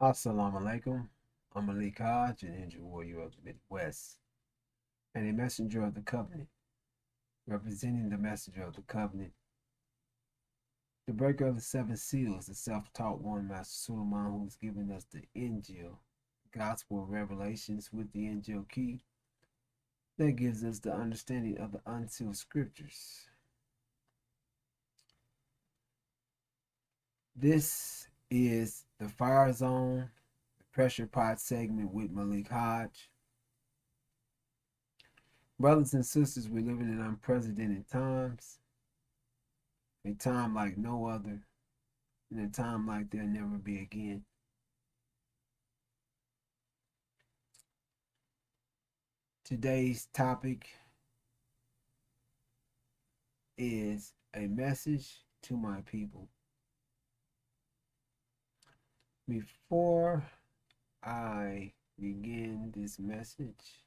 Assalamu alaikum. I'm Malik Hodge, an injured warrior of the Midwest, and a messenger of the covenant, representing the messenger of the covenant, the breaker of the seven seals, the self-taught one, Master Suleiman, who's given us the Injil, gospel revelations with the Injil key that gives us the understanding of the unsealed scriptures. This is the Fire Zone, the Pressure Pot segment with Malik Hodge. Brothers and sisters, we're living in unprecedented times, a time like no other, in a time like there'll never be again. Today's topic is a message to my people. Before I begin this message,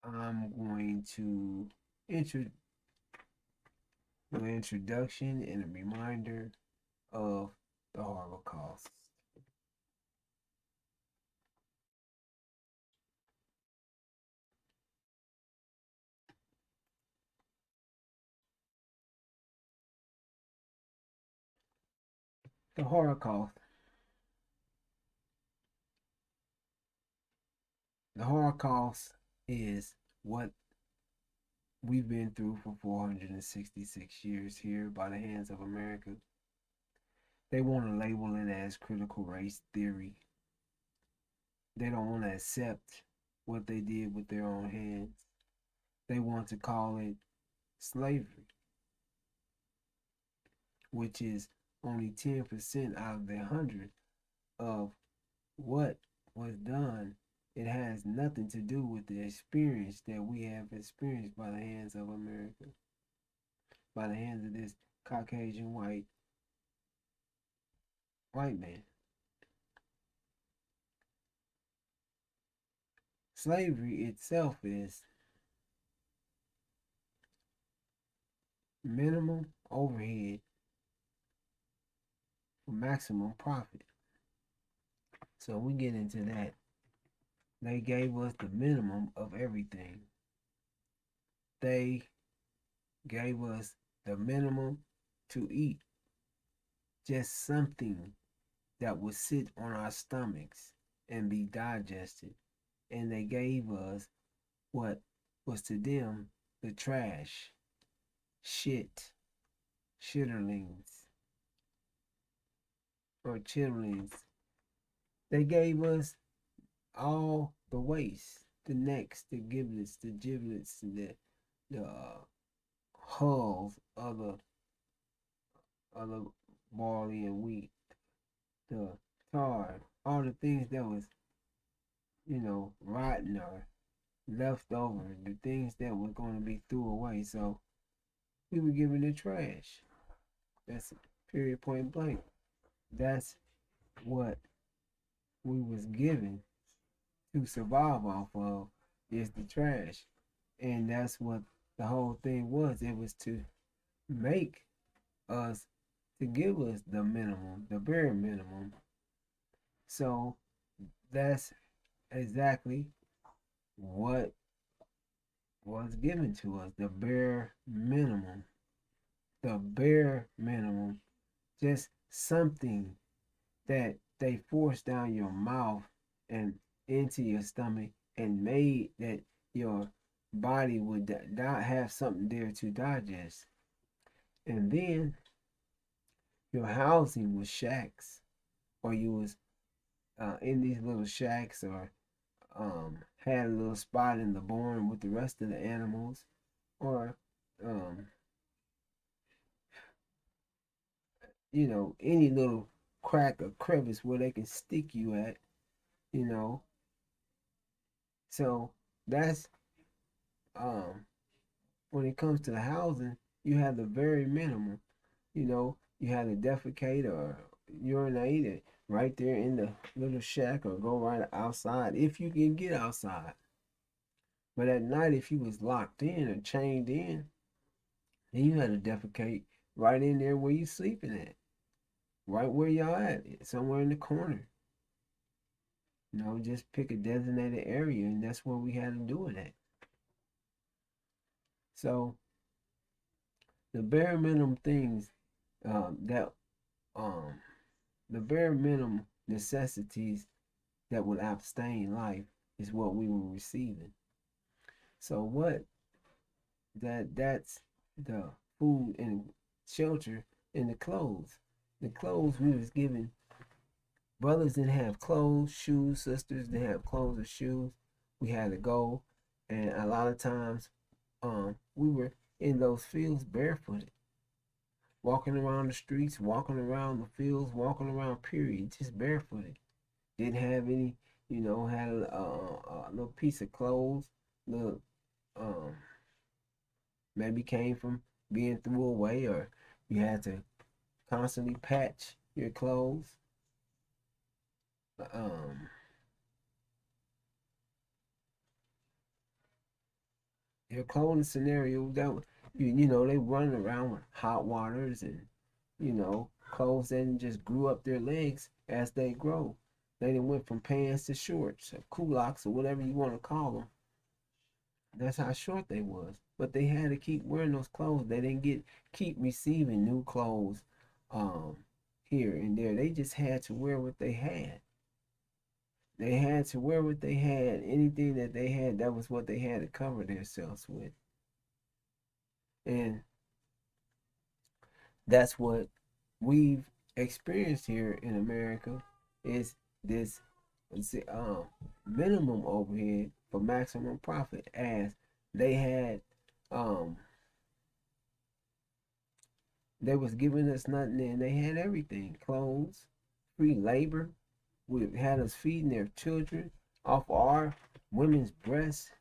I'm going to do an introduction and a reminder of the Holocaust. The Holocaust. The Holocaust is what we've been through for 466 years here by the hands of America. They want to label it as critical race theory. They don't want to accept what they did with their own hands. They want to call it slavery, which is only 10% out of the 100 of what was done. It has nothing to do with the experience that we have experienced by the hands of America, by the hands of this Caucasian white man. Slavery itself is minimum overhead for maximum profit. So we get into that. They gave us the minimum of everything. They gave us the minimum to eat. Just something that would sit on our stomachs and be digested. And they gave us what was to them the trash, shitterlings, or chitterlings. They gave us all the waste, the necks, the giblets, the hulls of the barley and wheat, the tar, all the things that was, rotten or left over, the things that were going to be threw away. So we were given the trash. That's period, point blank. That's what we was given to survive off of, is the trash. And that's what the whole thing was. It was to make us, to give us the minimum, the bare minimum. So that's exactly what was given to us, the bare minimum. The bare minimum. Just something that they forced down your mouth and into your stomach and made that your body would not have something there to digest. And then your housing was shacks, or you was in these little shacks, or had a little spot in the barn with the rest of the animals, or um, any little crack or crevice where they can stick you at, you know. So that's when it comes to the housing, you have the very minimum. You have to defecate or urinate it right there in the little shack, or go right outside if you can get outside. But at night, if you was locked in or chained in, then you had to defecate right in there where you sleeping at, right where y'all at, somewhere in the corner. Just pick a designated area, and that's where we had to do it at. So the bare minimum things that the bare minimum necessities that would abstain life is what we were receiving. So what that's the food and shelter and the clothes. The clothes we was given. Brothers didn't have clothes, shoes. Sisters didn't have clothes or shoes. We had to go, and a lot of times, we were in those fields barefooted, walking around the streets, walking around the fields, walking around. Period, just barefooted. Didn't have any, had a little piece of clothes, little um maybe came from being threw away, or you had to constantly patch your clothes. Um, your clothing scenario that they running around with hot waters and clothes that just grew up their legs as they grow. They done went from pants to shorts or culottes or whatever you want to call them. That's how short they was. But they had to keep wearing those clothes. They didn't keep receiving new clothes um here and there. They just had to wear what they had. They had to wear what they had. Anything that they had, that was what they had to cover themselves with. And that's what we've experienced here in America is this minimum overhead for maximum profit, as they had they was giving us nothing, and they had everything: clothes, free labor. We had us feeding their children off our women's breasts.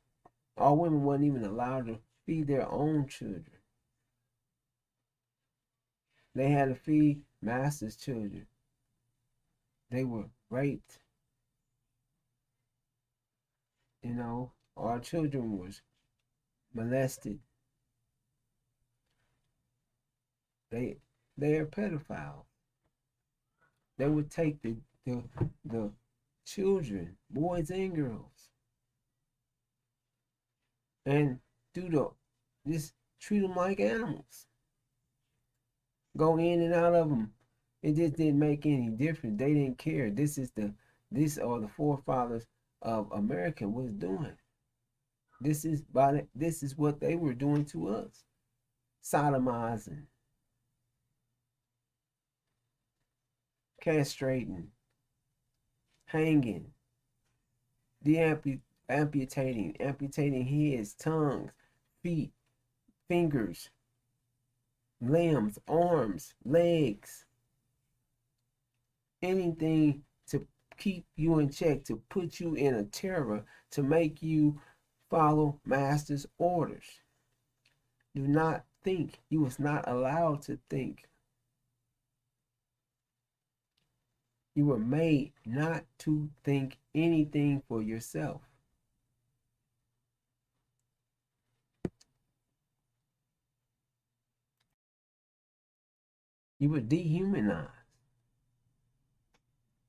Our women wasn't even allowed to feed their own children. They had to feed masters' children. They were raped. Our children was molested. They they are pedophiles. They would take the children, boys and girls, and just treat them like animals. Go in and out of them. It just didn't make any difference. They didn't care. This are the forefathers of America was doing. This is what they were doing to us. Sodomizing, castrating, hanging, amputating heads, tongues, feet, fingers, limbs, arms, legs, anything to keep you in check, to put you in a terror, to make you follow master's orders. Do not think. You was not allowed to think. You were made not to think anything for yourself. You were dehumanized.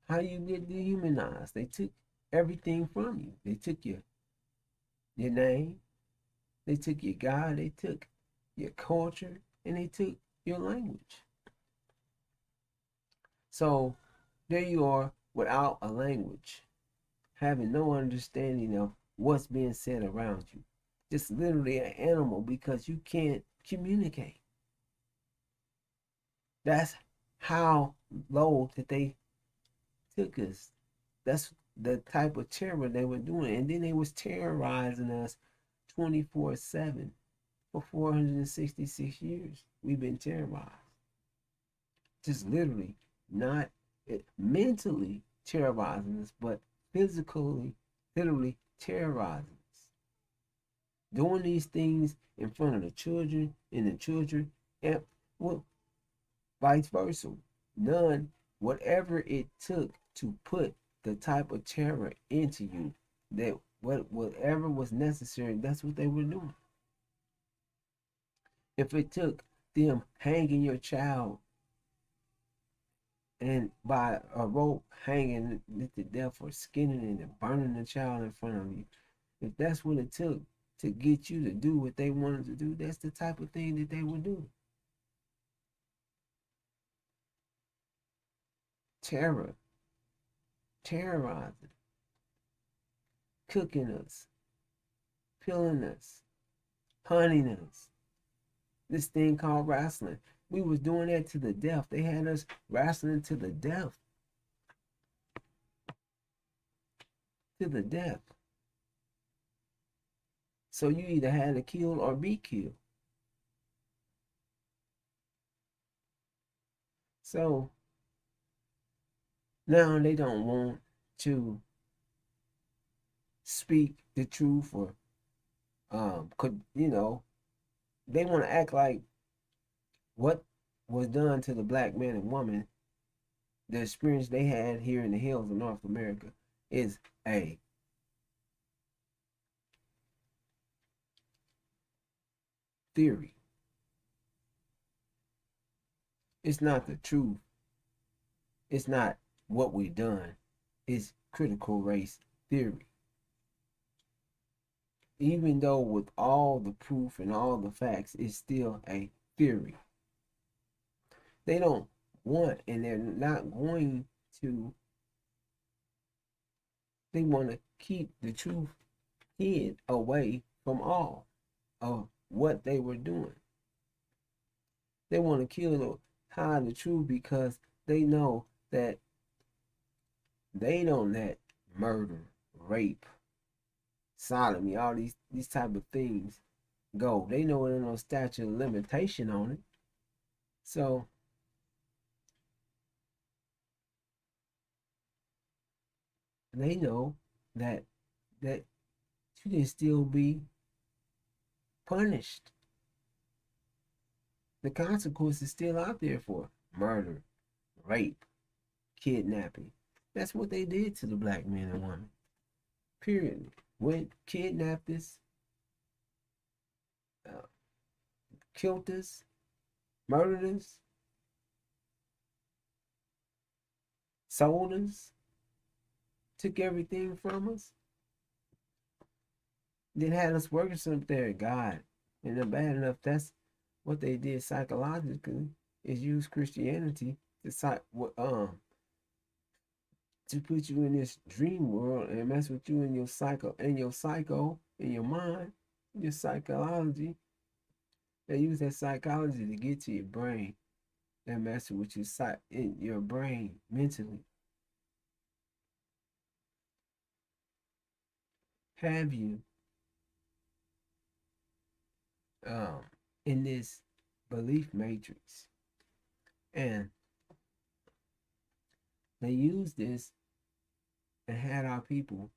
How do you get dehumanized? They took everything from you. They took your name, they took your God, they took your culture, and they took your language. So there you are without a language, having no understanding of what's being said around you. Just literally an animal because you can't communicate. That's how low that they took us. That's the type of terror they were doing. And then they was terrorizing us 24/7 for 466 years. We've been terrorized. Just literally, not mentally terrorizing us, but physically, literally terrorizing us. Doing these things in front of the children and the children, and well, vice versa. None, whatever it took to put the type of terror into you, that whatever was necessary, that's what they were doing. If it took them hanging your child and by a rope hanging it to death or skinning it and burning the child in front of you, if that's what it took to get you to do what they wanted to do, that's the type of thing that they would do. Terror, terrorizing, cooking us, killing us, hunting us. This thing called wrestling. We was doing that to the death. They had us wrestling to the death. To the death. So you either had to kill or be killed. So now they don't want to speak the truth or could they want to act like what was done to the black man and woman, the experience they had here in the hills of North America, is a theory. It's not the truth. It's not what we've done. It's critical race theory. Even though with all the proof and all the facts, it's still a theory. They don't want, and they're not going to, they want to keep the truth hid away from all of what they were doing. They want to kill or hide the truth because they know that they don't let murder, rape, sodomy, all these type of things go. They know there's no statute of limitation on it. So they know that you can still be punished. The consequence is still out there for murder, rape, kidnapping. That's what they did to the black man and woman. Period. Went, kidnapped us, killed us, murdered us, sold us, took everything from us, then had us working up there. God, and they're bad enough. That's what they did psychologically, is use Christianity to put you in this dream world and mess with you in your in your mind, your psychology. They use that psychology to get to your brain and mess with in your brain mentally. Have you in this belief matrix, and they use this and had our people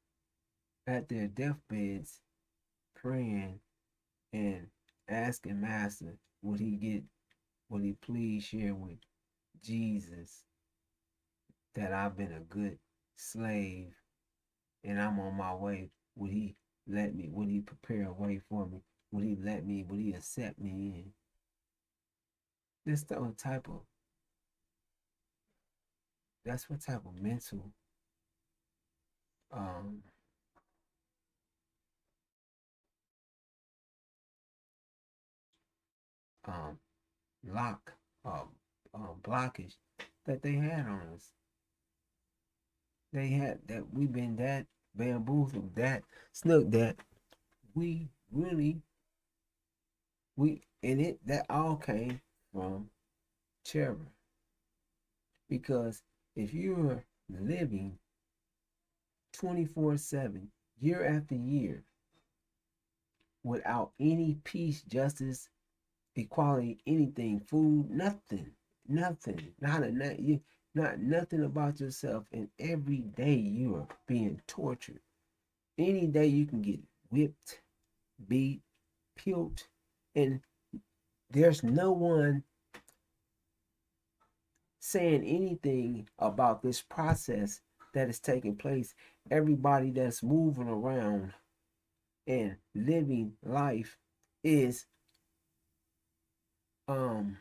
at their deathbeds praying and asking Master, would he please share with Jesus that I've been a good slave and I'm on my way? Would he let me? Would he prepare a way for me? Would he let me? Would he accept me in? That's the type of that's what type of mental um um lock blockage that they had on us. They had that we've been that bamboozled, that snook, that we really and it that all came from terror. Because if you're living 24/7, year after year, without any peace, justice, equality, anything, food, nothing, not nothing about yourself, and every day you are being tortured. Any day you can get whipped, beat, killed, and there's no one saying anything about this process that is taking place. Everybody that's moving around and living life is um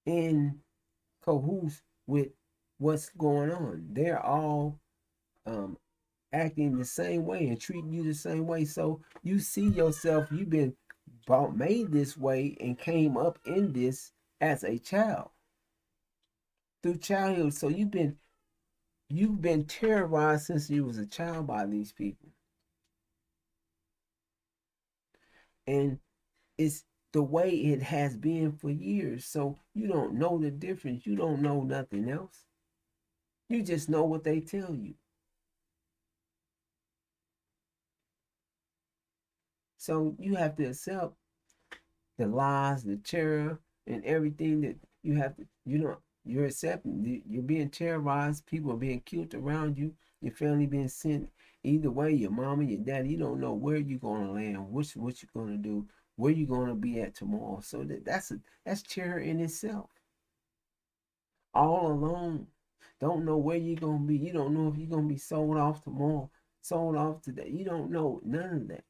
in cahoots with what's going on. They're all um acting the same way and treating you the same way. So you see yourself, you've been made this way and came up in this as a child through childhood. So you've been terrorized since you was a child by these people. And it's the way it has been for years. So you don't know the difference. You don't know nothing else. You just know what they tell you. So you have to accept the lies, the terror, and everything that you have to, you're accepting. You're being terrorized. People are being killed around you. Your family being sent. Either way, your mama, your daddy, you don't know where you're gonna land, what you're gonna do, where you're gonna be at tomorrow. So that's terror in itself. All alone, don't know where you're gonna be. You don't know if you're gonna be sold off tomorrow, sold off today. You don't know none of that.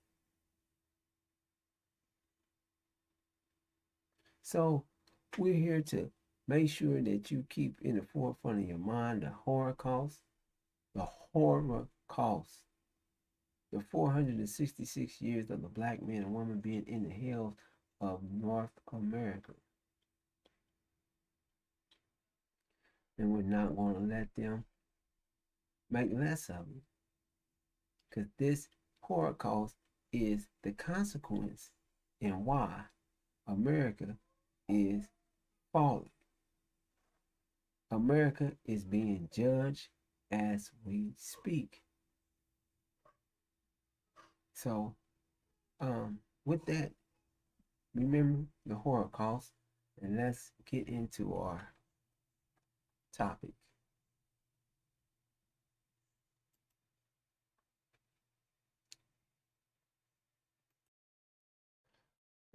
So we're here to make sure that you keep in the forefront of your mind the horror cost, the 466 years of the black man and woman being in the hills of North America. And we're not going to let them make less of it. Because this Holocaust is the consequence and why America is falling. America is being judged as we speak. So, with that, remember the Holocaust, and let's get into our topic.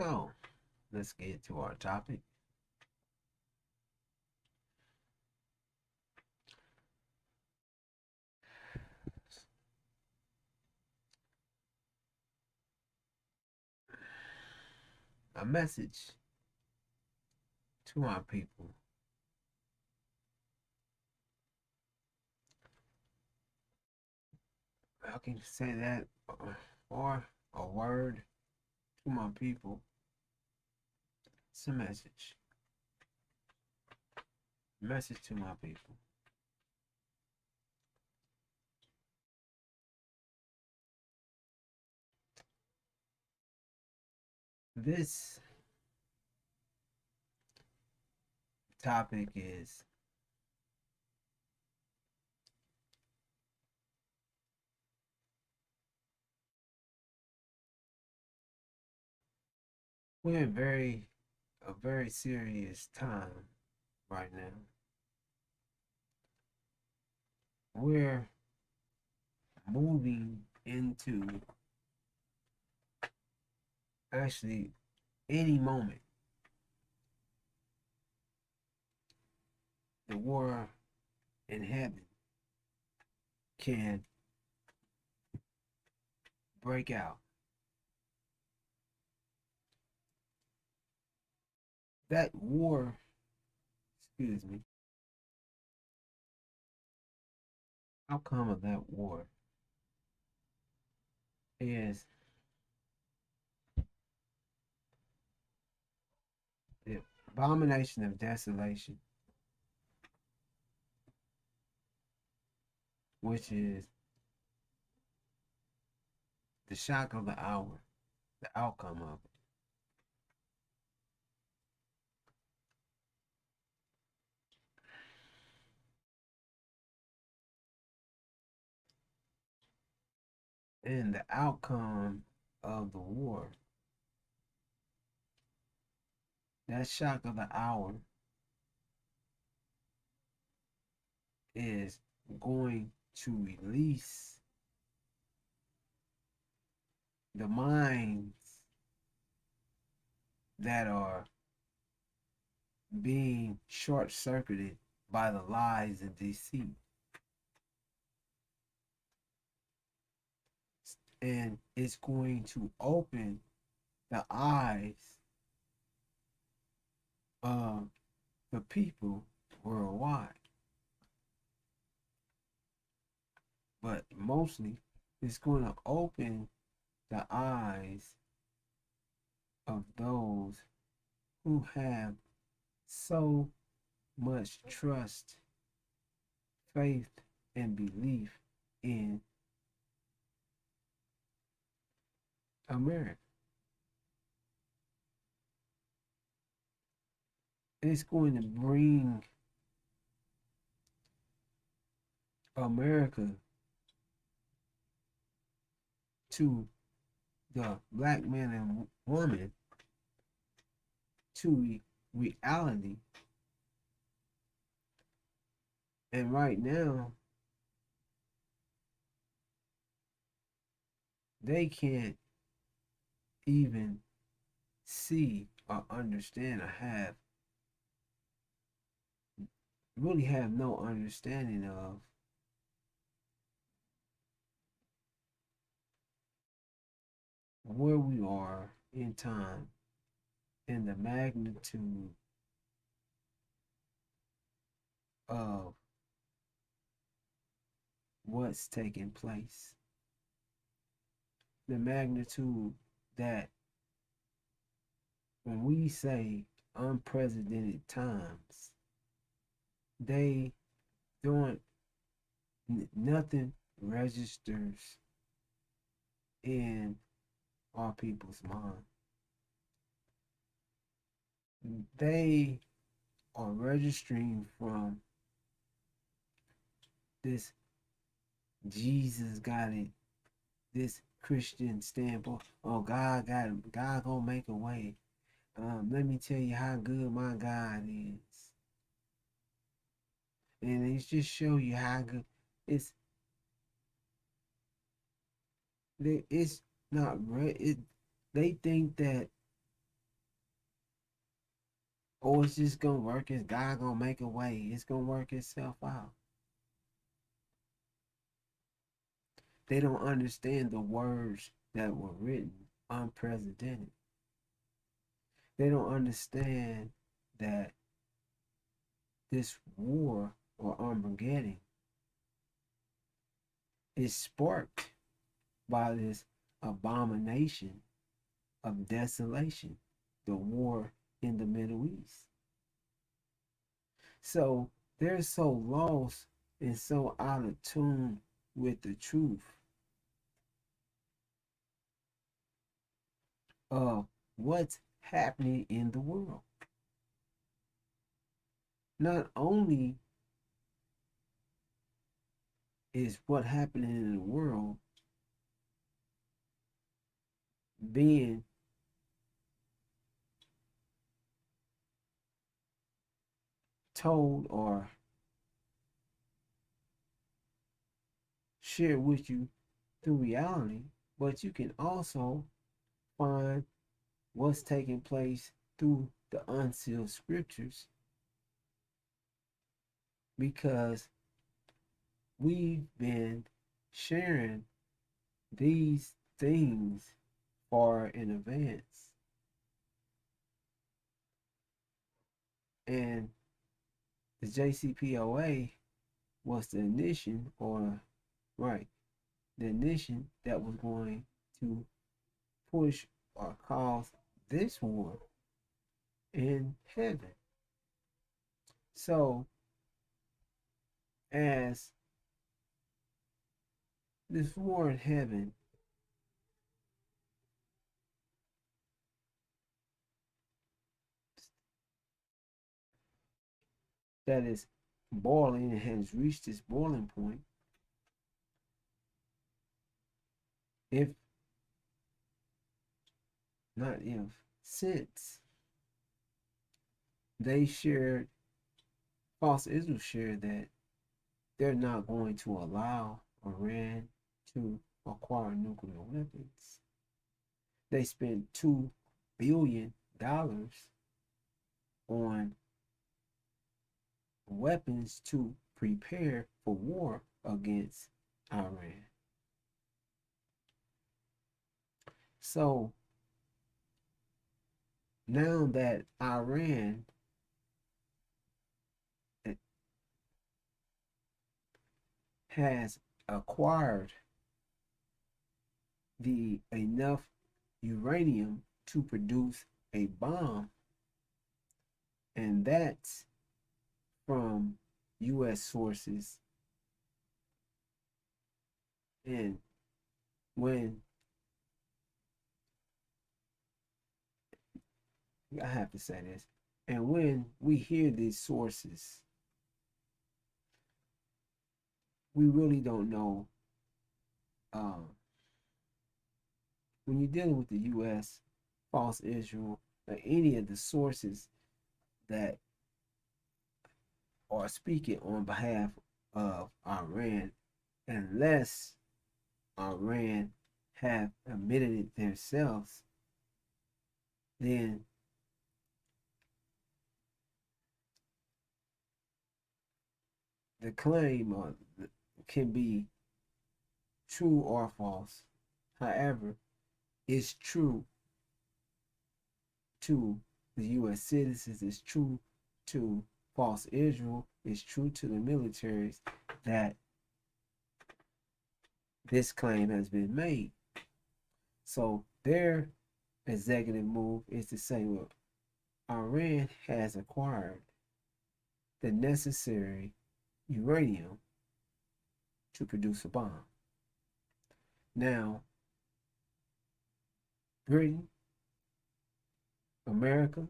So, let's get to our topic. A message to our people. I can say that, or a word to my people. It's a message. Message to my people. This topic is we're in a very serious time right now. We're moving into actually any moment. The war in heaven can break out. That war, excuse me, outcome of that war is the abomination of desolation, which is the shock of the hour, the outcome of it. And the outcome of the war, that shock of the hour is going to release the minds that are being short circuited by the lies and deceit. And it's going to open the eyes of the people worldwide. But mostly, it's going to open the eyes of those who have so much trust, faith, and belief in America. It's going to bring America to the black man and woman to reality. And right now, they can't even see or understand or really have no understanding of where we are in time and the magnitude of what's taking place. The magnitude that when we say unprecedented times, they don't, nothing registers in our people's mind. They are registering from this Jesus got it, this Christian standpoint. Oh, God got it. God gonna make a way. Let me tell you how good my God is, and it's just show you how good it's. It's not right. They think that, oh, it's just gonna work. It's God gonna make a way. It's gonna work itself out. They don't understand the words that were written unprecedented. They don't understand that this war or Armageddon is sparked by this abomination of desolation, the war in the Middle East. So they're so lost and so out of tune with the truth of what's happening in the world. Not only is what happening in the world being told or shared with you through reality, but you can also find what's taking place through the unsealed scriptures, because we've been sharing these things far in advance. And the JCPOA was the initiation, or right, the initiation that was going to push or cause this war in heaven. So, as this war in heaven that is boiling and has reached its boiling point, if not if, since they shared, false Israel shared that they're not going to allow Iran to acquire nuclear weapons. They spent $2 billion on weapons to prepare for war against Iran. So now that Iran has acquired the enough uranium to produce a bomb, and that's from U.S. sources. And when I have to say this, and when we hear these sources, we really don't know. Um, when you're dealing with the U.S., false Israel, or any of the sources that are speaking on behalf of Iran, unless Iran have admitted it themselves, then the claim can be true or false. However, it's true to the U.S. citizens, it's true to false Israel, it's true to the militaries that this claim has been made. So their executive move is to say, well, Iran has acquired the necessary uranium to produce a bomb. Now, Britain, America,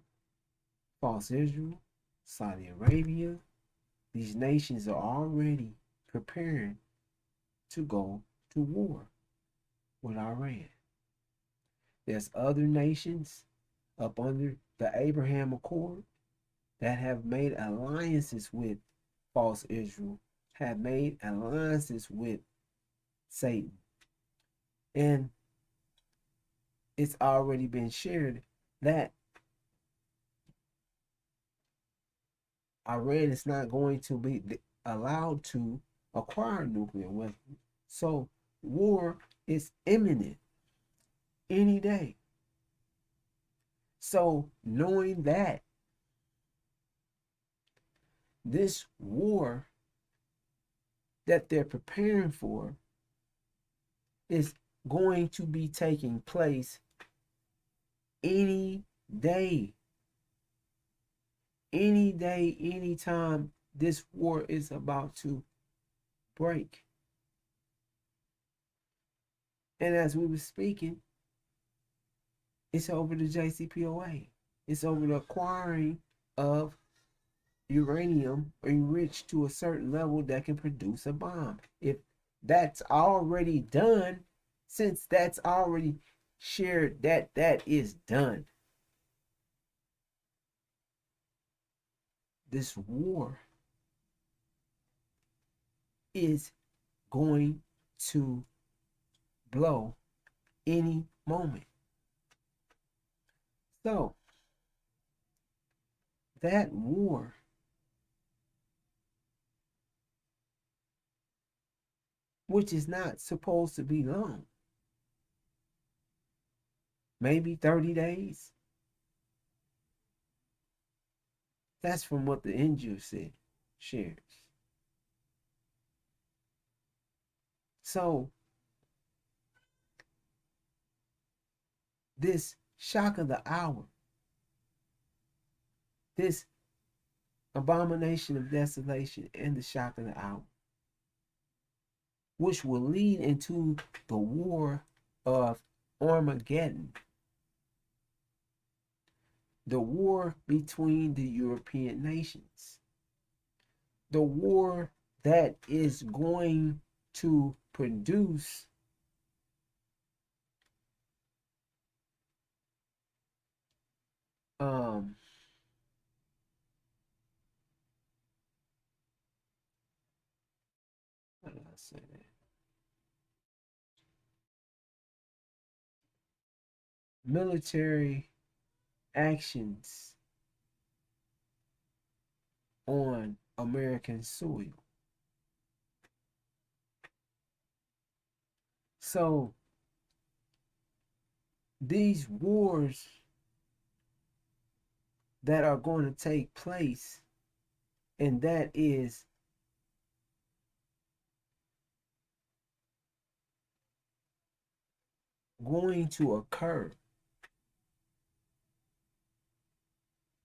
false Israel, Saudi Arabia, these nations are already preparing to go to war with Iran. There's other nations up under the Abraham Accord that have made alliances with false Israel, have made alliances with Satan. And it's already been shared that Iran is not going to be allowed to acquire nuclear weapons. So war is imminent any day. So knowing that this war that they're preparing for is going to be taking place any day, anytime this war is about to break. And as we were speaking, it's over the JCPOA. It's over the acquiring of uranium enriched to a certain level that can produce a bomb. If that's already done, since that's already shared, that is done. This war is going to blow any moment. So that war which is not supposed to be long, maybe 30 days. That's from what the NGO said, shares. So this shock of the hour, this abomination of desolation and the shock of the hour, which will lead into the war of Armageddon, the war between the European nations, the war that is going to produce how do I say that? Military actions on American soil. So these wars that are going to take place, and that is going to occur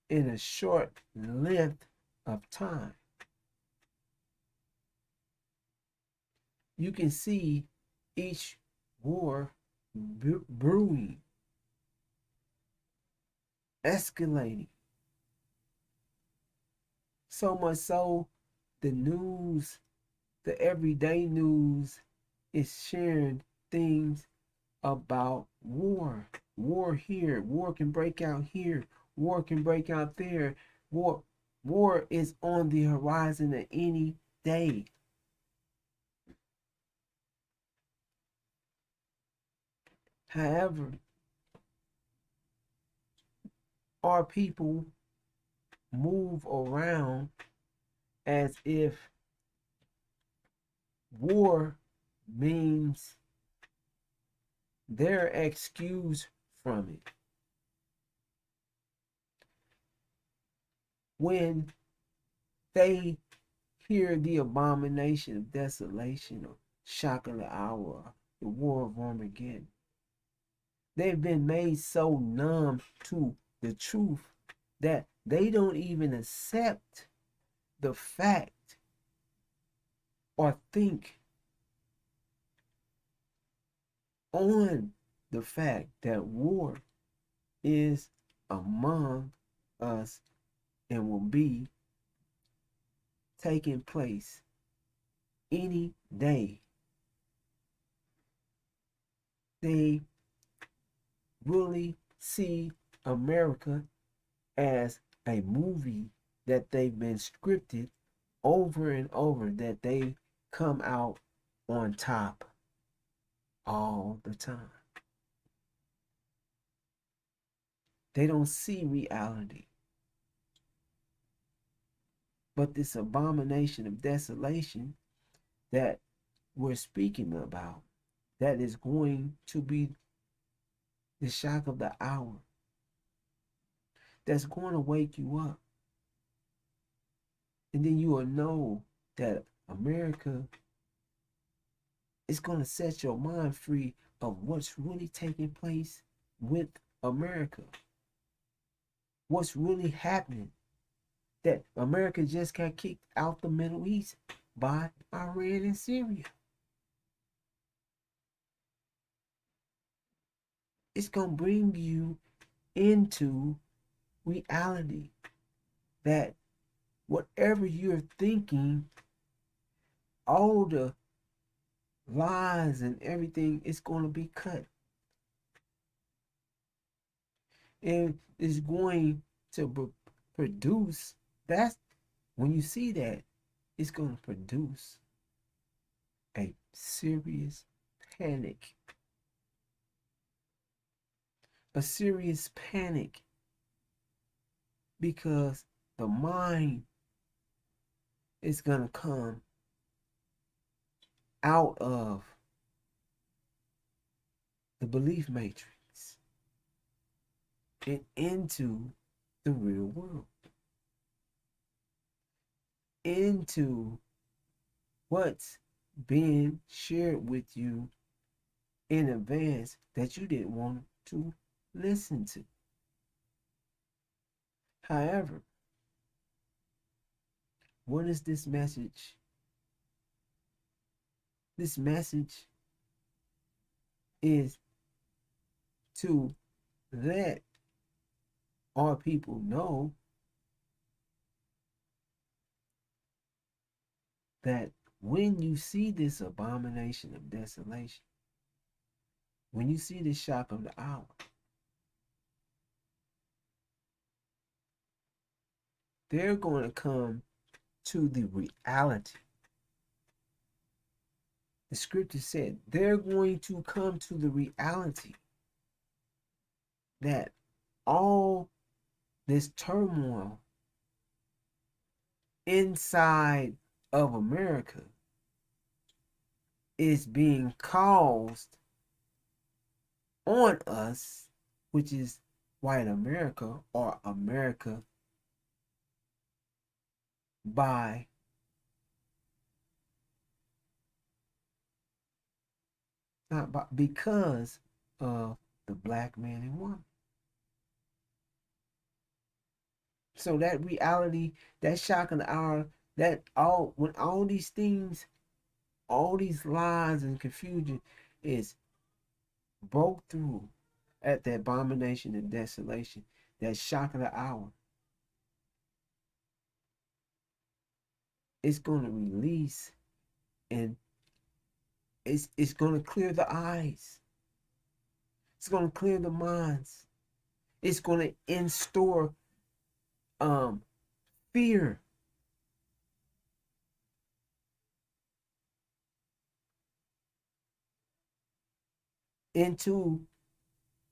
in a short length of time. You can see each war brewing, escalating. So much so, the news, the everyday news, is sharing things about war. War here. War can break out here. War can break out there. War is on the horizon at any day. However, our people move around as if war means they're excused from it. When they hear the abomination of desolation or shock of the hour, the war of Armageddon, they've been made so numb to the truth that they don't even accept the fact or think on the fact that war is among us and will be taking place any day. They really see America as a movie that they've been scripted over and over, that they come out on top all the time. They don't see reality. But this abomination of desolation that we're speaking about, that is going to be the shock of the hour, that's going to wake you up. And then you will know that America is going to set your mind free of what's really taking place with America. What's really happening. That America just got kicked out the Middle East by Iran and Syria. It's going to bring you into reality that whatever you're thinking, all the lies and everything is going to be cut. And it's going to produce, that's when you see that, it's going to produce a serious panic. A serious panic because the mind is going to come out of the belief matrix and into the real world, into what's being shared with you in advance that you didn't want to listen to. However, what is this message? This message is to let our people know that when you see this abomination of desolation, when you see the shock of the hour, they're going to come to the reality. The scripture said they're going to come to the reality that all this turmoil inside of America is being caused on us, which is white America or America by because of the black man and woman. So that reality, that shock of the hour, that all when all these things, all these lies and confusion is broke through at the abomination and desolation, that shock of the hour, it's going to release, and it's going to clear the eyes. It's going to clear the minds. It's going to instore fear into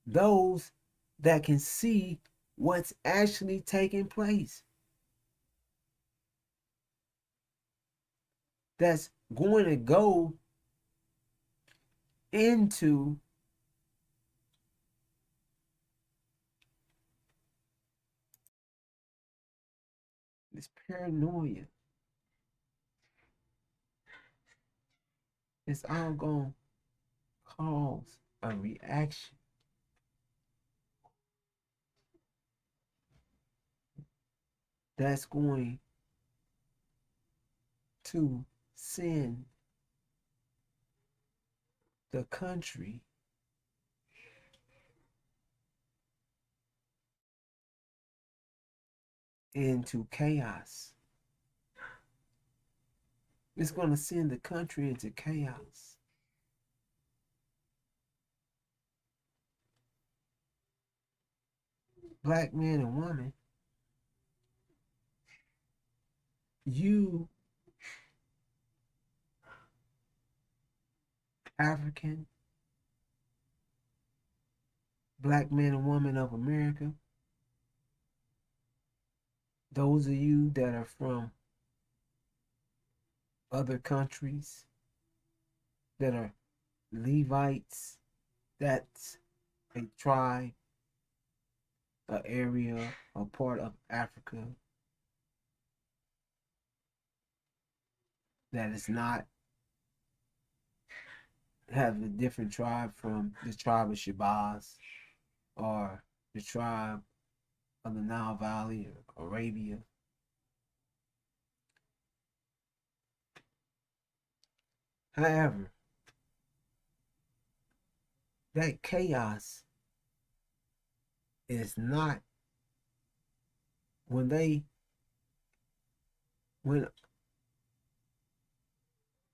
those that can see what's actually taking place. That's going to go into this paranoia. It's all going to cause a reaction. That's going to send the country into chaos. It's going to send the country into chaos. Black man and woman, you African, black man and woman of America, those of you that are from other countries, that are Levites, that's a tribe, an area, a part of Africa that is not have a different tribe from the tribe of Shabazz or the tribe of the Nile Valley or Arabia. However, that chaos is not when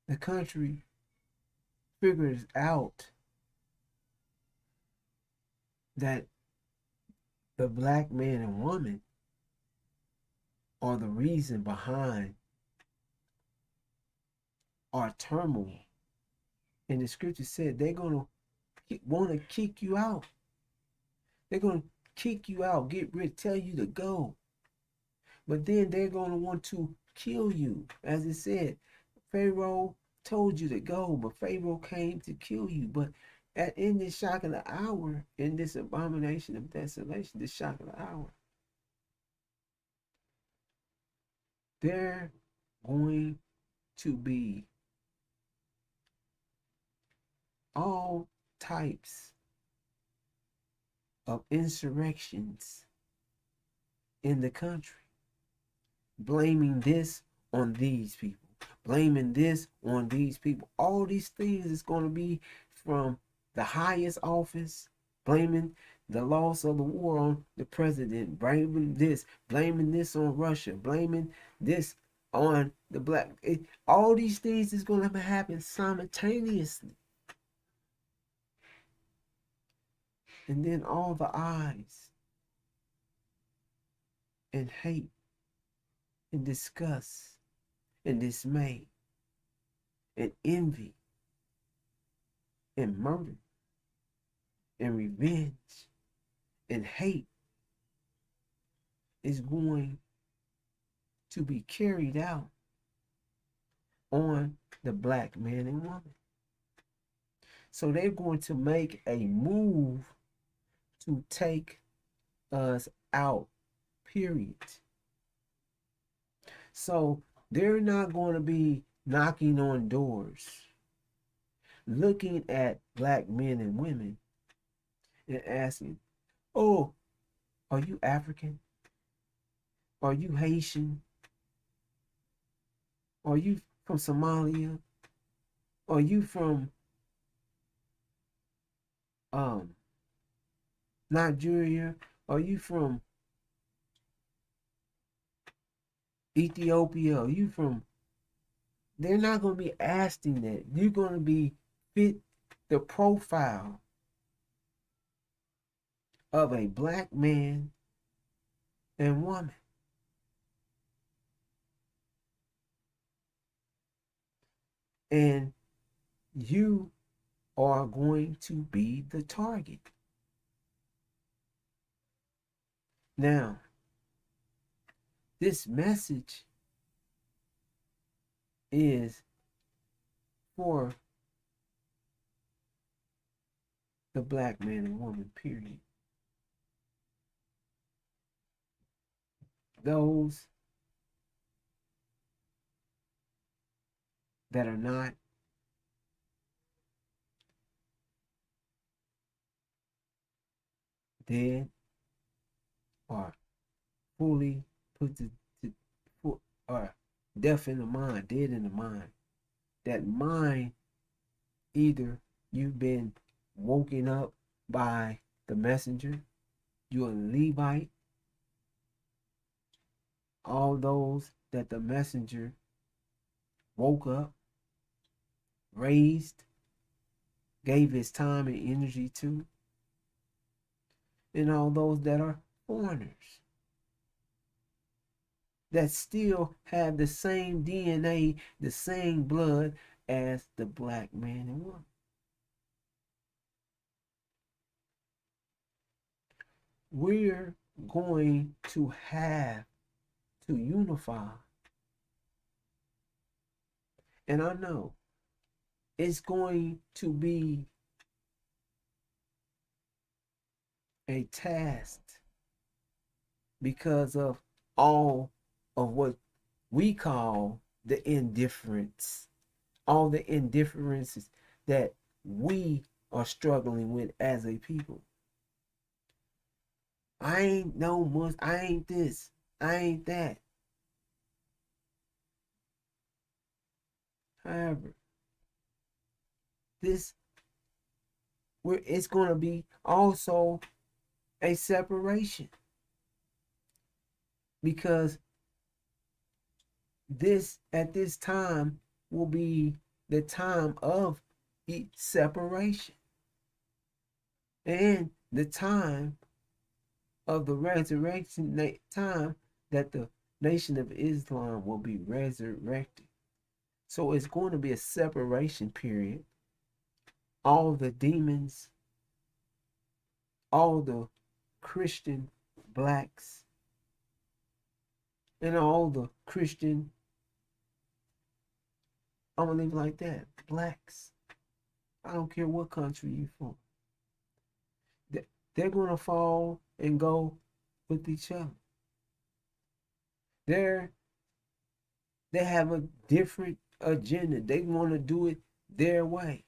the country figures out that the black man and woman are the reason behind our turmoil. And the scripture said they're going to want to kick you out. They're going to kick you out, get rid, tell you to go. But then they're going to want to kill you. As it said, Pharaoh told you to go, but Pharaoh came to kill you. But in this shock of the hour, in this abomination of desolation, this shock of the hour, they're going to be all types of insurrections in the country, blaming this on these people, blaming this on these people. All these things is going to be from the highest office, blaming the loss of the war on the president, blaming this on Russia, blaming this on the black. All these things is going to happen simultaneously. And then all the eyes and hate and disgust and dismay and envy and murder and revenge and hate is going to be carried out on the black man and woman. So they're going to make a move to take us out, period. So they're not going to be knocking on doors, looking at black men and women and asking, oh, are you African? Are you Haitian? Are you from Somalia? Are you from um Nigeria? Are you from Ethiopia? Are you from? They're not going to be asking that. You're going to be fit the profile of a black man and woman. And you are going to be the target. Now, this message is for the black man and woman, period. Those that are not dead or fully put or deaf in the mind, dead in the mind. That mind, either you've been woken up by the messenger, you're a Levite, all those that the messenger woke up, raised, gave his time and energy to, and all those that are foreigners that still have the same DNA, the same blood as the black man and woman. We're going to have to unify. And I know it's going to be a task because of all of what we call the indifference, all the indifferences that we are struggling with as a people. I ain't no Muslim, I ain't this, I ain't that. However, it's going to be also a separation, because this at this time will be the time of separation and the time of the resurrection time that the Nation of Islam will be resurrected. So it's going to be a separation period. All the demons, all the Christian blacks, and all the Christian, I'm gonna leave it like that, blacks. I don't care what country you're from. They're gonna fall and go with each other. They have a different agenda. They want to do it their way.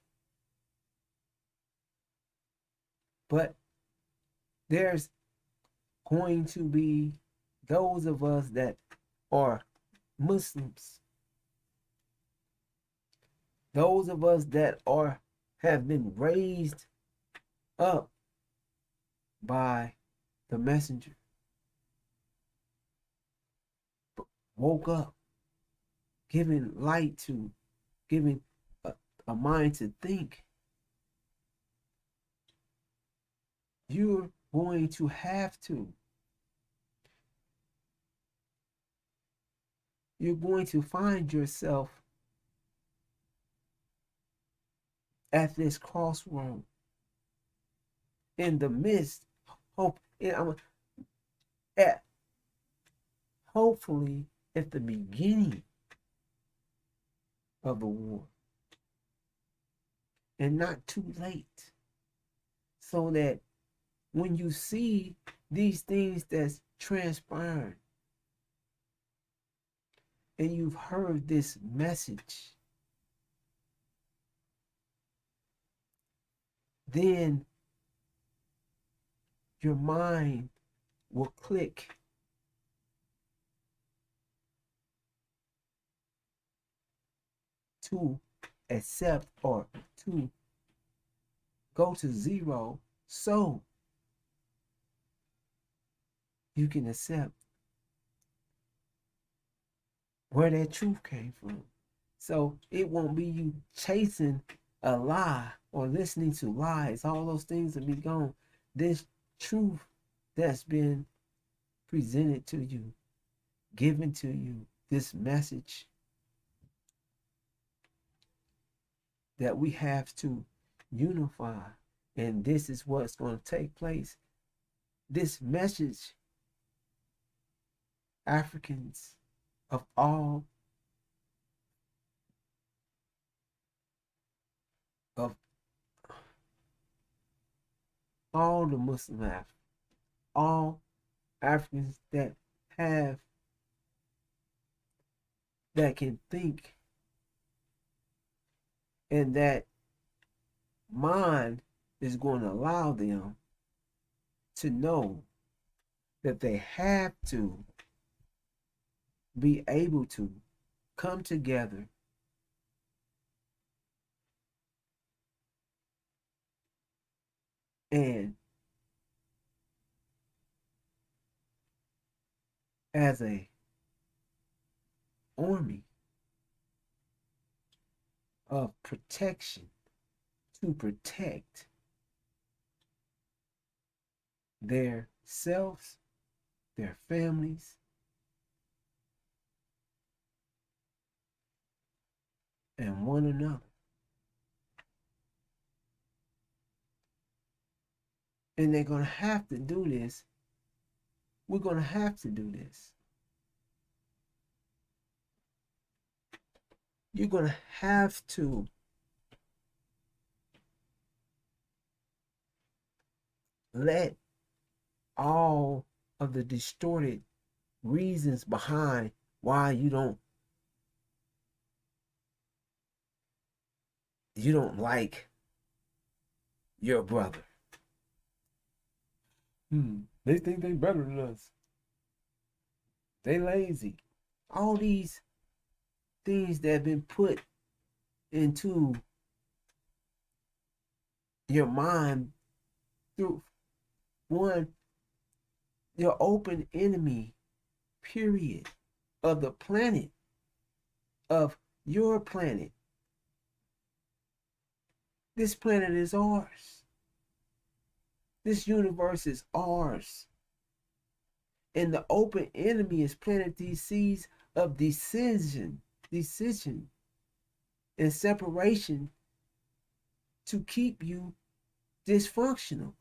But there's going to be those of us that are Muslims, those of us that have been raised up by the messenger, woke up, giving light to, giving a mind to think. You're going to have to. You're going to find yourself at this crossroad, in the midst, hopefully at the beginning of the war, and not too late, so that when you see these things that's transpiring, and you've heard this message, then your mind will click to accept or to go to zero so you can accept where that truth came from. So it won't be you chasing a lie or listening to lies. All those things will be gone. This truth that's been presented to you, given to you, this message that we have to unify. And this is what's going to take place. This message, Africans of all of all the Muslim Africans, all Africans that have that can think and that mind is going to allow them to know that they have to be able to come together and as a army of protection to protect their selves, their families, and one another. And they're going to have to do this. We're going to have to do this. You're going to have to let all of the distorted reasons behind why you don't like your brother. They think they better than us. They lazy. All these things that have been put into your mind through one, your open enemy, period, of the planet, of your planet. This planet is ours. This universe is ours. And the open enemy has planted these seeds of decision and separation to keep you dysfunctional.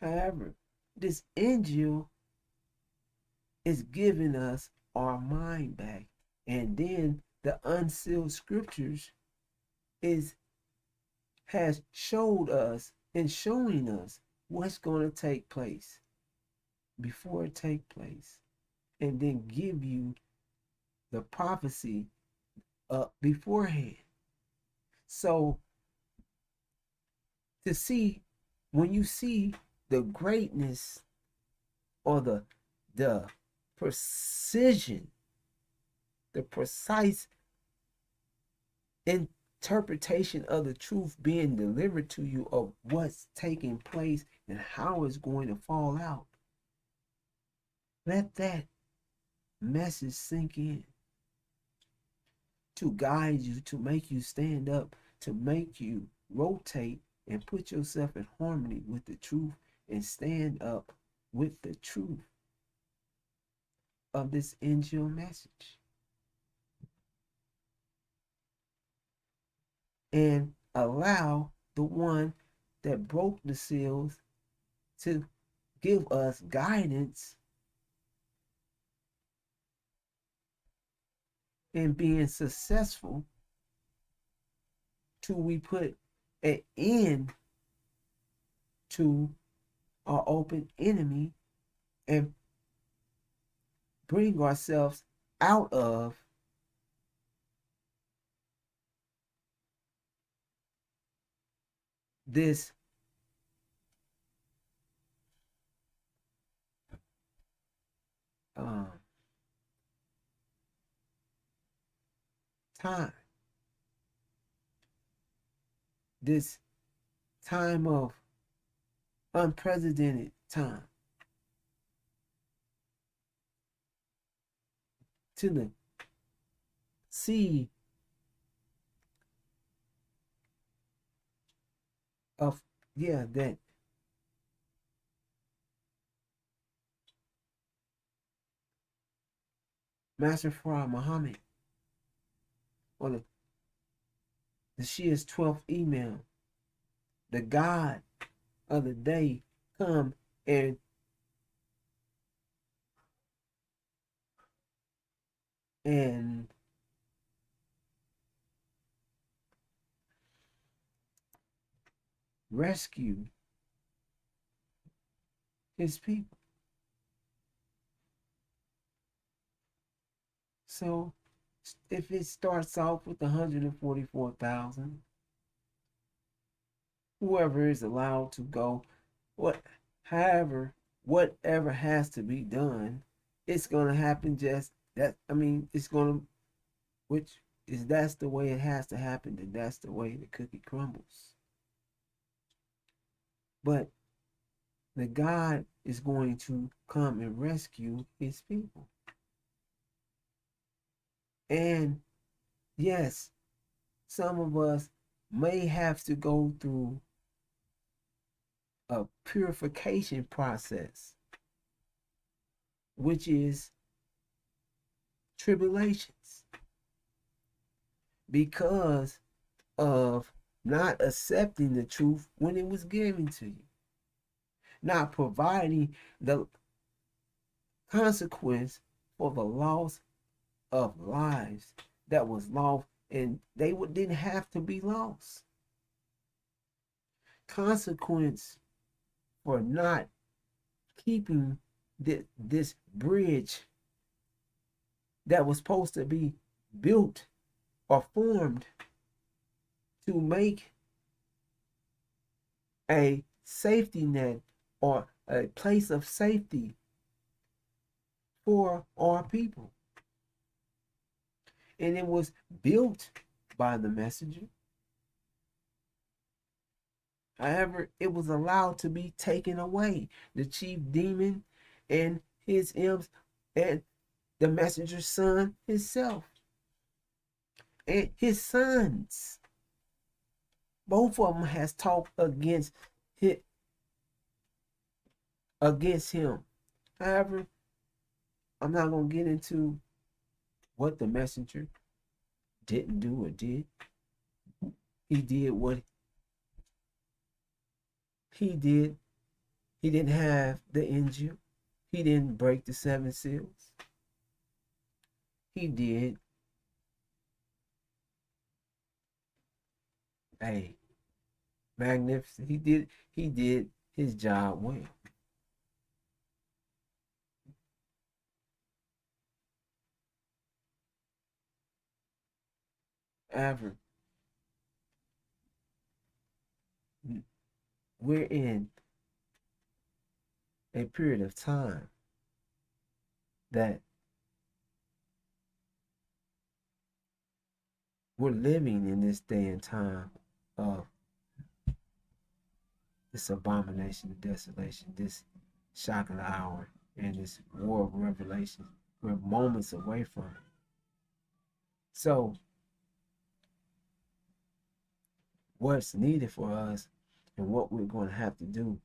However, this angel is giving us our mind back. And then the unsealed scriptures has showed us and showing us what's going to take place before it take place, and then give you the prophecy beforehand. So to see, when you see the greatness or the precision, the precise interpretation of the truth being delivered to you of what's taking place and how it's going to fall out, let that message sink in to guide you, to make you stand up, to make you rotate and put yourself in harmony with the truth and stand up with the truth of this angel message. And allow the one that broke the seals to give us guidance in being successful till we put an end to our open enemy and bring ourselves out of this um, time, this time of unprecedented time, to the sea of, yeah, that Master Farah Muhammad, or the Shia's 12th Imam, the God of the day, come and rescue his people. So if it starts off with 144,000, whoever is allowed to go, whatever has to be done, it's gonna happen. Just that, I mean, it's gonna, which is, that's the way it has to happen, and that's the way the cookie crumbles. But the God is going to come and rescue his people. And yes, some of us may have to go through a purification process, which is tribulations, because of not accepting the truth when it was given to you, not providing the consequence for the loss of lives that was lost, and they didn't have to be lost. Consequence for not keeping this bridge that was supposed to be built or formed to make a safety net or a place of safety for our people. And it was built by the messenger. However, it was allowed to be taken away. The chief demon and his imps and the messenger's son himself and his sons. Both of them has talked against him. However, I'm not going to get into what the messenger didn't do or did. He did what he did. He didn't have the Injil. He didn't break the 7 seals. He did a magnificent. He did his job well. However, we're in a period of time that we're living in this day and time of this abomination of desolation, this shock of the hour, and this war of revelation. We're moments away from it. So, what's needed for us and what we're going to have to do,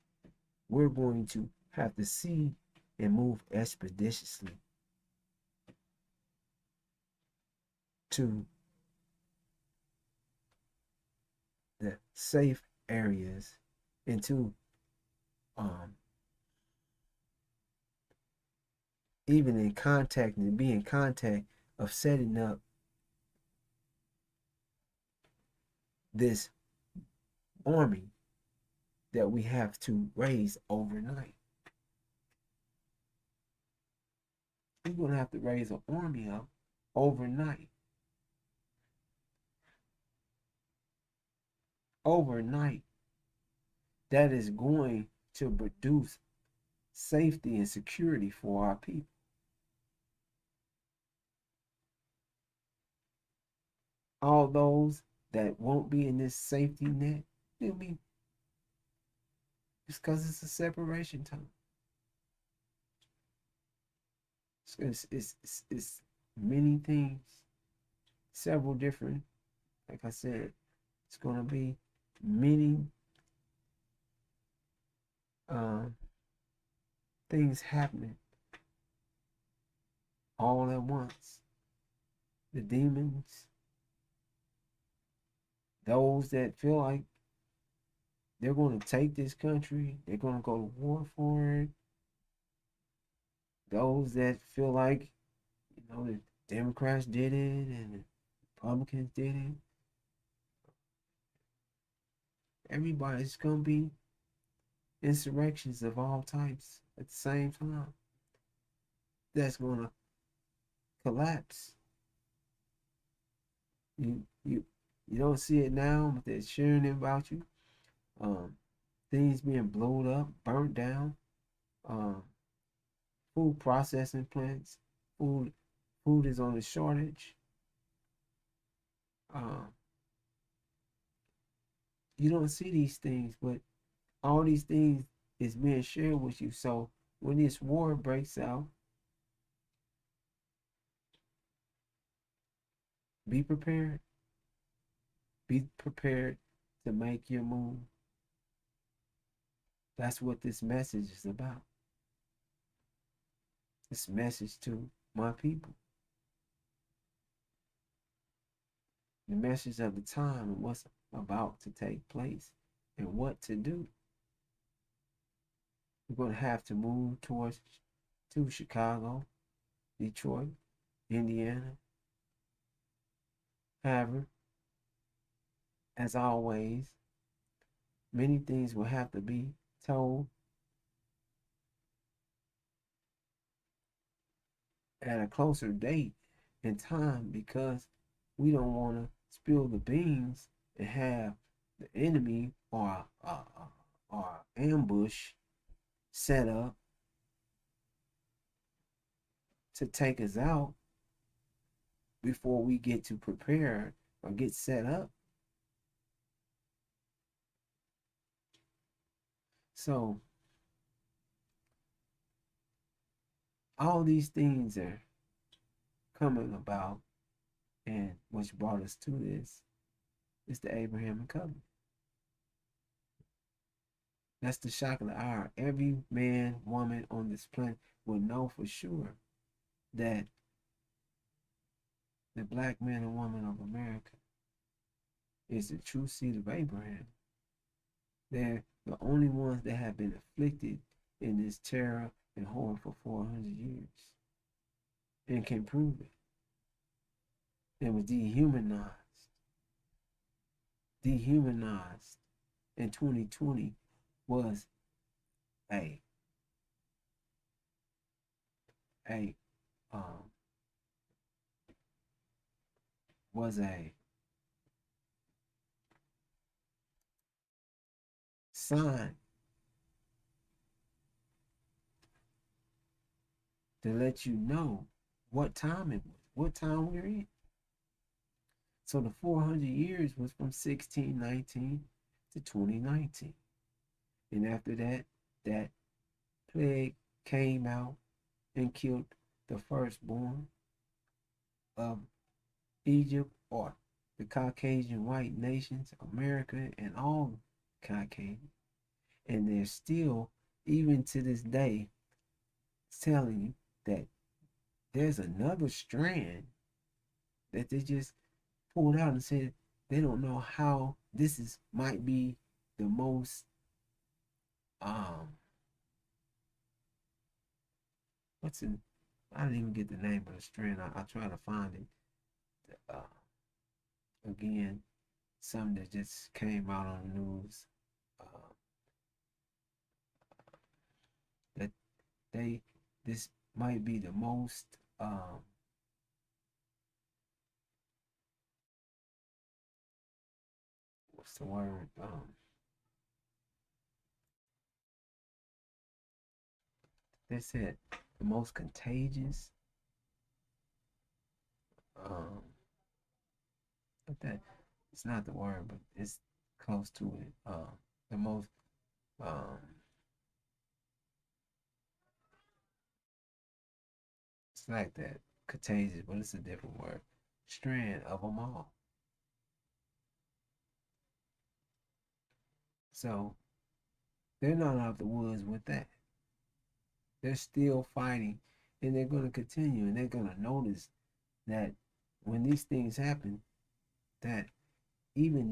we're going to have to see and move expeditiously to the safe areas and to even in contact and be in contact of setting up this army that we have to raise overnight. we're going to have to raise an army up overnight. Overnight, that is going to produce safety and security for our people. All those that won't be in this safety net, they'll be, it's because it's a separation time. It's many things, several different, like I said, it's going to be many um, things happening all at once. The demons, those that feel like they're going to take this country, they're going to go to war for it. Those that feel like, the Democrats did it and the Republicans did it. Everybody's going to be insurrections of all types at the same time. That's going to collapse. You don't see it now, but they're sharing it about you. Things being blown up, burnt down. Food processing plants. Food is on a shortage. You don't see these things, but all these things is being shared with you. So when this war breaks out, be prepared. Be prepared to make your move. That's what this message is about. This message to my people. The message of the time and what's about to take place and what to do. We're going to have to move to Chicago, Detroit, Indiana. However, as always, many things will have to be told at a closer date and time because we don't want to spill the beans and have the enemy or ambush set up to take us out before we get to prepare or get set up. So all these things are coming about, and which brought us to this is the Abrahamic covenant. That's the shock of the hour. Every man, woman on this planet will know for sure that the black man and woman of America is the true seed of Abraham. They're the only ones that have been afflicted in this terror and horror for 400 years and can prove it. It was dehumanized. Dehumanized in 2020 was a was a sign to let you know what time it was, what time we're in. So the 400 years was from 1619 to 2019. And after that, that plague came out and killed the firstborn of Egypt or the Caucasian white nations, America, and all Caucasian. And they're still, even to this day, telling you that there's another strand that they just pulled out and said they don't know how this might be the most what's in I didn't even get the name of the strand. I try to find it. Again, something that just came out on the news. That they this might be the most what's the word? They said the most contagious. Um, but that it's not the word, but it's close to it. The most um, it's like that contagious, but it's a different word. Strand of them all. So they're not out of the woods with that. They're still fighting, and they're going to continue, and they're going to notice that when these things happen, that even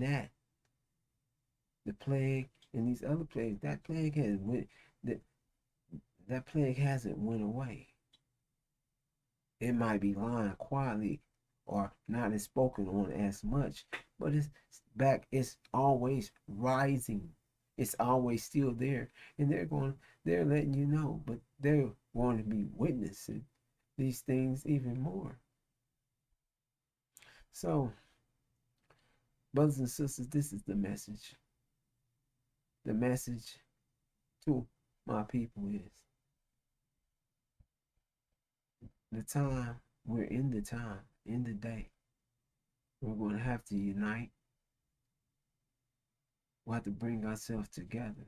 the plague and these other plagues, that plague has went that that plague hasn't went away. It might be lying quietly or not as spoken on as much, but it's back. It's always rising. It's always still there, and they're letting you know, but they're going to be witnessing these things even more. So, brothers and sisters, this is the message. The message to my people is the time, we're in the time, in the day. We're going to have to unite. We'll have to bring ourselves together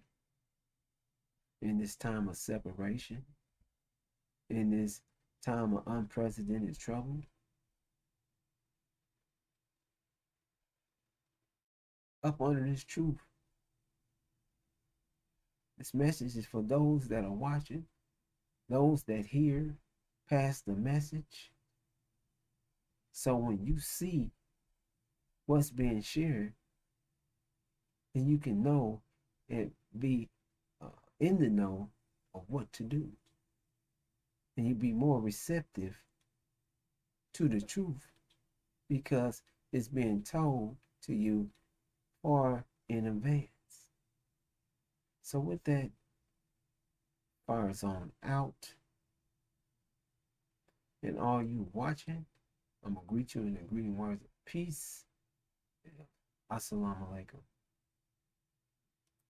in this time of separation, in this time of unprecedented trouble. Up under this truth. This message is for those that are watching, those that hear, pass the message. So when you see what's being shared, then you can know and be in the know of what to do. And you be more receptive to the truth because it's being told to you far in advance. So with that, fires on out. And all you watching, I'm going to greet you in the greeting words of peace. Assalamu alaikum.